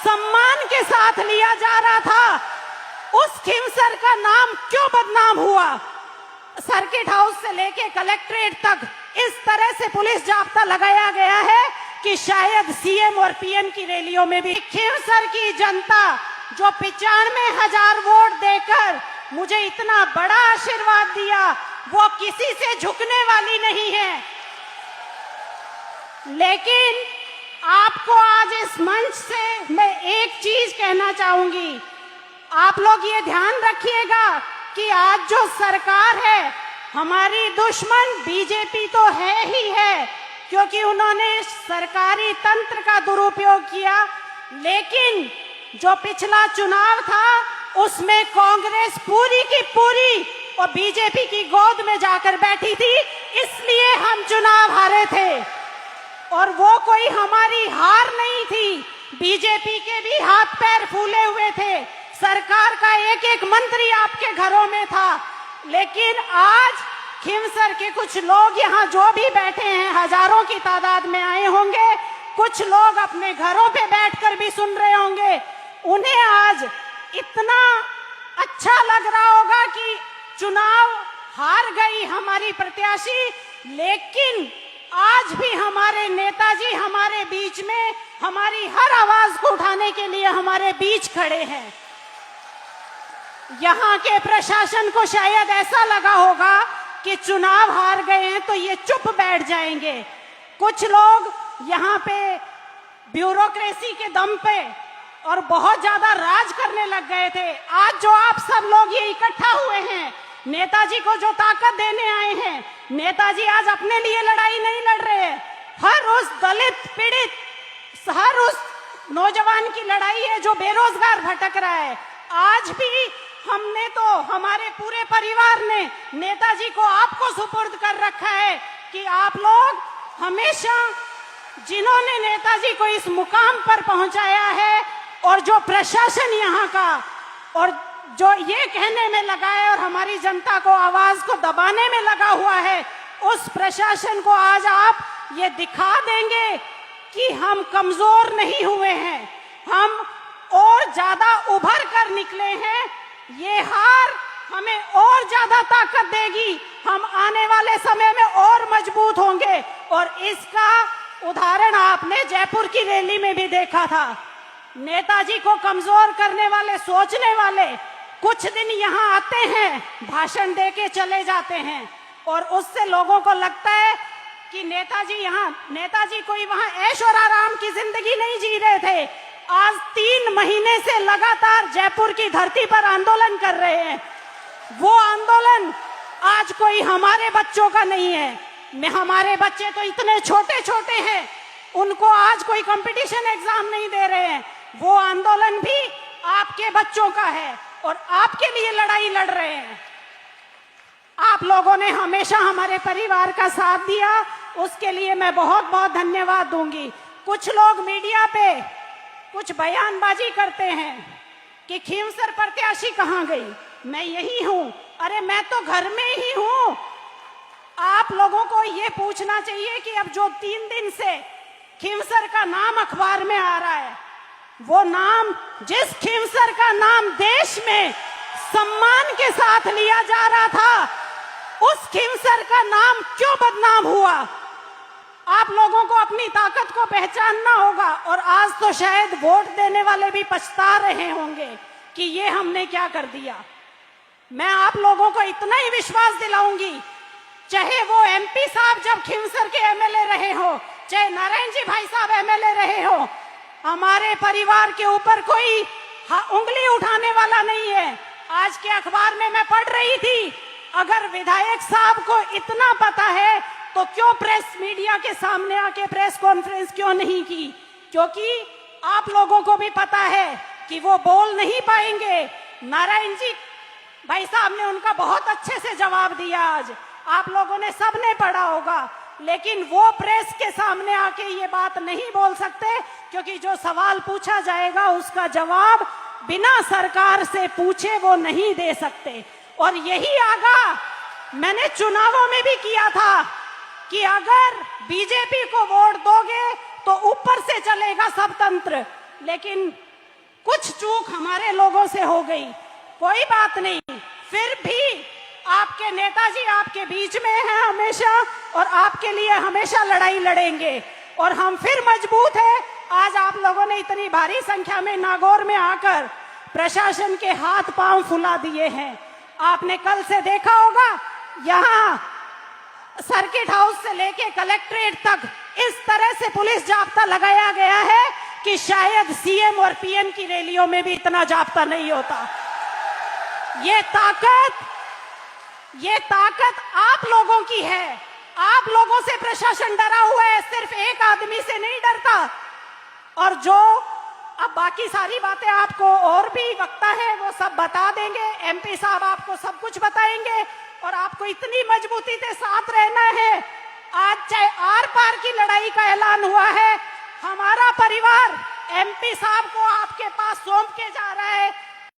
सम्मान के साथ लिया जा रहा था, उस खिंवसर का नाम क्यों बदनाम हुआ? सर्किट हाउस से लेके कलेक्ट्रेट तक इस तरह से पुलिस जाब्ता लगाया गया है कि शायद सीएम और पीएम की रैलियों में भी। खिंवसर की जनता जो 95,000 वोट देकर मुझे इतना बड़ा आशीर्वाद दिया, वो किसी से झुकने वाली नहीं है। लेकिन आपको आज इस मंच से मैं एक चीज कहना चाहूंगी, आप लोग ये ध्यान रखिएगा कि आज जो सरकार है, हमारी दुश्मन बीजेपी तो है ही है, क्योंकि उन्होंने सरकारी तंत्र का दुरुपयोग किया। लेकिन जो पिछला चुनाव था उसमें कांग्रेस पूरी की पूरी और बीजेपी की गोद में जाकर बैठी थी, इसलिए हम चुनाव हारे थे। और वो कोई हमारी हार नहीं थी, बीजेपी के भी हाथ पैर फूले हुए थे, सरकार का एक एक मंत्री आपके घरों में था। लेकिन आज खिंवसर के कुछ लोग यहाँ जो भी बैठे हैं, हजारों की तादाद में आए होंगे, कुछ लोग अपने घरों पे बैठकर भी सुन रहे होंगे, उन्हें आज इतना अच्छा लग रहा होगा कि चुनाव हार गई हमारी प्रत्याशी, लेकिन आज भी हमारे नेताजी हमारे बीच में हमारी हर आवाज को उठाने के लिए हमारे बीच खड़े हैं। यहाँ के प्रशासन को शायद ऐसा लगा होगा कि चुनाव हार गए हैं तो ये चुप बैठ जाएंगे। कुछ लोग यहाँ पे ब्यूरोक्रेसी के दम पे और बहुत ज्यादा राज करने लग गए थे। आज जो आप सब लोग ये इकट्ठा हुए हैं, नेताजी को जो ताकत देने आए हैं, नेताजी आज अपने लिए लड़ाई नहीं लड़ रहे हैं, हर उस दलित पीड़ित, हर उस नौजवान की लड़ाई है जो बेरोजगार भटक रहा है। आज भी हमने तो, हमारे पूरे परिवार ने नेताजी को आपको सुपुर्द कर रखा है कि आप लोग हमेशा, जिन्होंने नेताजी को इस मुकाम पर पहुंचाया है और जो प्रशासन यहाँ का और जो ये कहने में लगा है और हमारी जनता को आवाज को दबाने में लगा हुआ है, उस प्रशासन को आज आप ये दिखा देंगे कि हम कमजोर नहीं हुए हैं, हम और ज्यादा उभर कर निकले हैं। ये हार हमें और ज्यादा ताकत देगी, हम आने वाले समय में और मजबूत होंगे। और इसका उदाहरण आपने जयपुर की रैली में भी देखा था। नेताजी को कमजोर करने वाले, सोचने वाले कुछ दिन यहाँ आते हैं, भाषण देके चले जाते हैं और उससे लोगों को लगता है कि नेताजी कोई वहां ऐश और आराम की जिंदगी नहीं जी रहे थे। आज 3 महीने से लगातार जयपुर की धरती पर आंदोलन कर रहे हैं। वो आंदोलन आज कोई हमारे बच्चों का नहीं है। हमारे बच्चे तो इतने छोटे छोटे हैं, उनको आज कोई कंपटीशन एग्जाम नहीं दे रहे हैं। वो आंदोलन भी आपके बच्चों का है और आपके लिए लड़ाई लड़ रहे हैं। आप लोगों ने हमेशा हमारे परिवार का साथ दिया, उसके लिए मैं बहुत बहुत धन्यवाद दूंगी। कुछ लोग मीडिया पे कुछ बयानबाजी करते हैं कि खिंवसर प्रत्याशी कहाँ गई, मैं यही हूँ। अरे मैं तो घर में ही हूँ। आप लोगों को ये पूछना चाहिए कि अब जो 3 दिन से खिंवसर का नाम अखबार में आ रहा है, वो नाम, जिस खिंवसर का नाम देश में सम्मान के साथ लिया जा रहा था, उस खिंवसर का नाम क्यों बदनाम हुआ? आप लोगों को अपनी ताकत को पहचानना होगा। और आज तो शायद वोट देने वाले भी पछता रहे होंगे कि ये हमने क्या कर दिया। मैं आप लोगों को इतना ही विश्वास दिलाऊंगी, चाहे वो एमपी साहब जब खिंवसर के एमएलए रहे हो, चाहे नारायण जी भाई साहब एमएलए रहे हो, हमारे परिवार के ऊपर कोई उंगली उठाने वाला नहीं है। आज के अखबार में मैं पढ़ रही थी, अगर विधायक साहब को इतना पता है तो क्यों प्रेस मीडिया के सामने आके प्रेस कॉन्फ्रेंस क्यों नहीं की? क्योंकि आप लोगों को भी पता है कि वो बोल नहीं पाएंगे। नारायण जी भाई साहब ने उनका बहुत अच्छे से जवाब दिया, आज आप लोगों ने सबने पढ़ा होगा, लेकिन वो प्रेस के सामने आके ये बात नहीं बोल सकते, क्योंकि जो सवाल पूछा जाएगा उसका जवाब बिना सरकार से पूछे वो नहीं दे सकते। और यही आगा मैंने चुनावों में भी किया था कि अगर बीजेपी को वोट दोगे तो ऊपर से चलेगा सब तंत्र, लेकिन कुछ चूक हमारे लोगों से हो गई, कोई बात नहीं, फिर भी आपके नेताजी आपके बीच में हैं हमेशा और आपके लिए हमेशा लड़ाई लड़ेंगे और हम फिर मजबूत हैं। आज आप लोगों ने इतनी भारी संख्या में नागौर में आकर प्रशासन के हाथ पांव फुला दिए हैं। आपने कल से देखा होगा यहाँ सर्किट हाउस से लेके कलेक्ट्रेट तक इस तरह से पुलिस जाब्ता लगाया गया है कि शायद सीएम और पीएम की रैलियों में भी इतना जाब्ता नहीं होता। ये ताकत आप लोगों की है। आप लोगों से प्रशासन डरा हुआ है, सिर्फ एक आदमी से नहीं डरता। और जो अब बाकी सारी बातें आपको और भी वक्ता है वो सब बता देंगे, एमपी साहब आपको सब कुछ बताएंगे और आपको इतनी मजबूती से साथ रहना है। आज चाहे आर पार की लड़ाई का ऐलान हुआ है, हमारा परिवार एमपी साहब को आपके पास